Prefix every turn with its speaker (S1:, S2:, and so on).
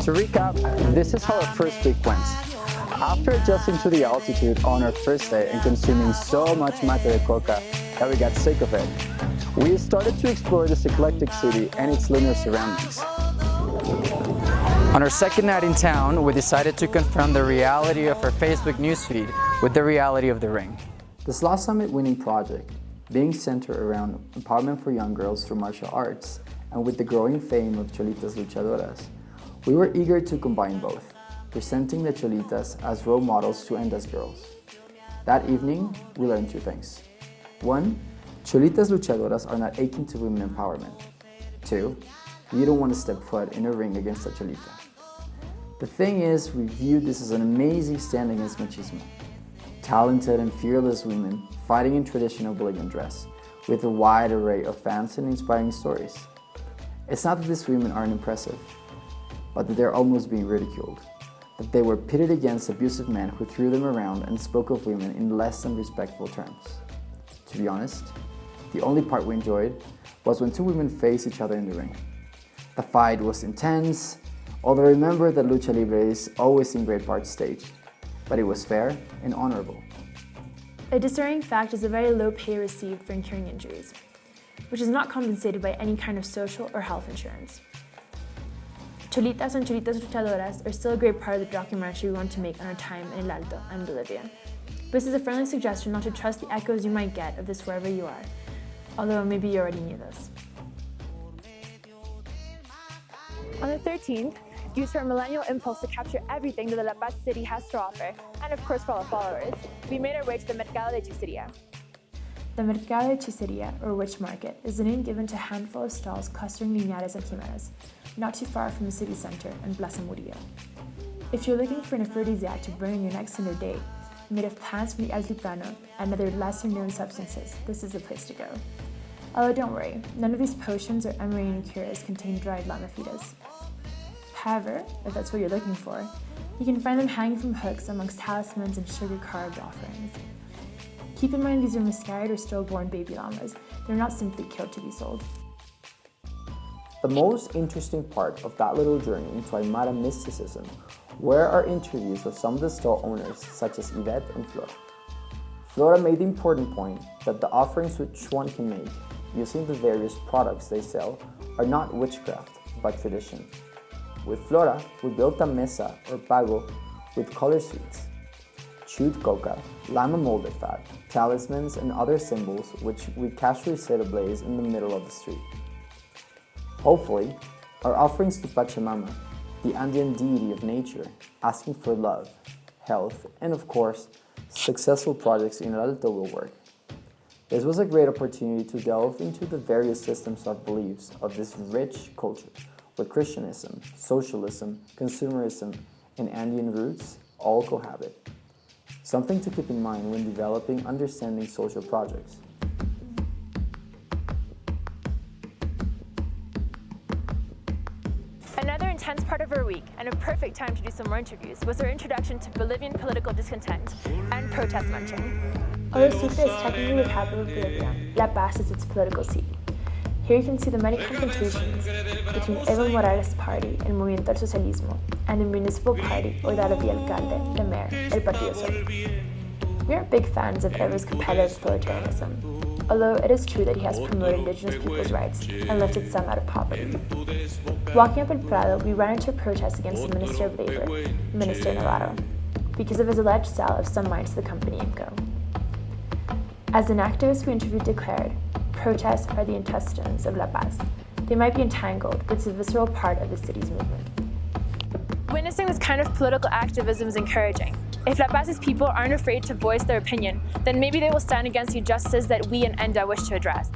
S1: To recap, this is how our first week went. After adjusting to the altitude on our first day and consuming so much mate de coca that we got sick of it, we started to explore this eclectic city and its lunar surroundings. On our second night in town, we decided to confront the reality of our Facebook newsfeed with the reality of the ring. The SLASummit winning project, being centered around empowerment for young girls through martial arts, and with the growing fame of Cholitas Luchadoras, we were eager to combine both, presenting the Cholitas as role models to and as girls. That evening, we learned two things. 1, Cholitas Luchadoras are not akin to women empowerment. 2, you don't want to step foot in a ring against a Cholita. The thing is, we viewed this as an amazing stand against machismo. Talented and fearless women fighting in traditional Bolivian dress, with a wide array of fans and inspiring stories. It's not that these women aren't impressive, but that they're almost being ridiculed. That they were pitted against abusive men who threw them around and spoke of women in less than respectful terms. To be honest, the only part we enjoyed was when two women faced each other in the ring. The fight was intense, although remember that Lucha Libre is always in great part staged, but it was fair and honorable.
S2: A discerning fact is the very low pay received for incurring injuries, which is not compensated by any kind of social or health insurance. Cholitas and Cholitas Luchadoras are still a great part of the documentary we want to make on our time in El Alto and Bolivia. This is a friendly suggestion not to trust the echoes you might get of this wherever you are, although maybe you already knew this.
S3: On the 13th, due to our millennial impulse to capture everything that the La Paz city has to offer, and of course for our followers, we made our way to the Mercado de Hechicería.
S2: The Mercado de Hechicería, or Witch Market, is the name given to a handful of stalls clustering Linares and Jimenez, not too far from the city center in Plaza Murillo. If you're looking for an aphrodisiac to burn in your next Tinder date, made of plants from the altiplano and other lesser-known substances, this is the place to go. Although don't worry, none of these potions or Aymara cures contain dried llama fetus. However, if that's what you're looking for, you can find them hanging from hooks amongst talismans and sugar-carved offerings. Keep in mind these are miscarried or stillborn baby llamas. They're not simply killed to be sold.
S1: The most interesting part of that little journey into Aymara mysticism were our interviews with some of the stall owners, such as Yvette and Flora. Flora made the important point that the offerings which one can make, using the various products they sell, are not witchcraft, but tradition. With Flora, we built a mesa or pago with color sweets, chewed coca, llama molded fat, talismans, and other symbols which we casually set ablaze in the middle of the street. Hopefully, our offerings to Pachamama, the Andean deity of nature, asking for love, health, and of course, successful projects in Alto will work. This was a great opportunity to delve into the various systems of beliefs of this rich culture, where Christianism, socialism, consumerism, and Andean roots all cohabit. Something to keep in mind when developing understanding social projects.
S3: Another intense part of our week, and a perfect time to do some more interviews, was our introduction to Bolivian political discontent and protest munching.
S2: Although Sucre is technically the capital of Bolivia, La Paz is its political seat. Here you can see the many confrontations between Evo Morales' party, El Movimiento al Socialismo, and the municipal party, or that of the alcalde, the mayor, El Partido Sol. We aren't big fans of Evo's competitive authoritarianism, although it is true that he has promoted indigenous people's rights and lifted some out of poverty. Walking up El Prado, we ran into a protest against the Minister of Labor, Minister Navarro, because of his alleged sale of some mines to the company IMCO. As an activist we interviewed declared, protests are the intestines of La Paz. They might be entangled, but it's a visceral part of the city's movement.
S3: Witnessing this kind of political activism is encouraging. If La Paz's people aren't afraid to voice their opinion, then maybe they will stand against the injustices that we in ENDA wish to address.